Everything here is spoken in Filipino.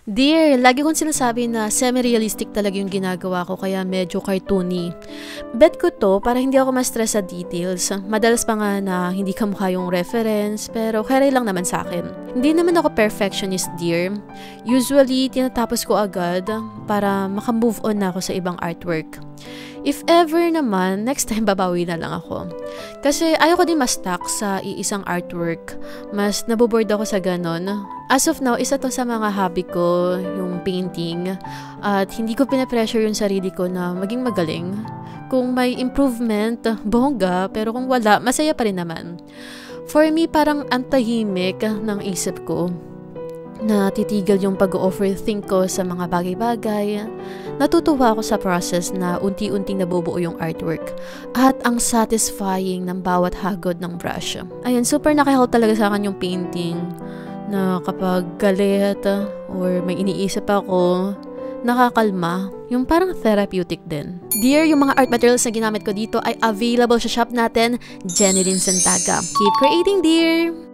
Dear, lagi kong sinasabi na semi-realistic talaga yung ginagawa ko kaya medyo cartoony. Bet ko to para hindi ako ma-stress sa details. Madalas pa nga na hindi kamukha yung reference pero kaya lang naman sa akin. Hindi naman ako perfectionist, dear. Usually, tinatapos ko agad para makamove on na ako sa ibang artwork. If ever naman, next time babawi na lang ako. Kasi ayoko din ma-stuck sa iisang artwork. Mas naboboard ako sa ganon. As of now, isa to sa mga hobby ko, yung painting. At hindi ko pinapressure yung sarili ko na maging magaling. Kung may improvement, bongga. Pero kung wala, masaya pa rin naman. For me, parang antahimik ng isip ko. Natitigal yung pag-overthink ko sa mga bagay-bagay. Natutuwa ako sa process na unti-unting nabubuo yung artwork. At ang satisfying ng bawat hagod ng brush. Ayan, super nakahelp talaga sa akin yung painting. Na kapag galit or may iniisip ako, nakakalma. Yung parang therapeutic din. Dear, yung mga art materials na ginamit ko dito ay available sa shop natin, Jenny Santaga. Keep creating, dear!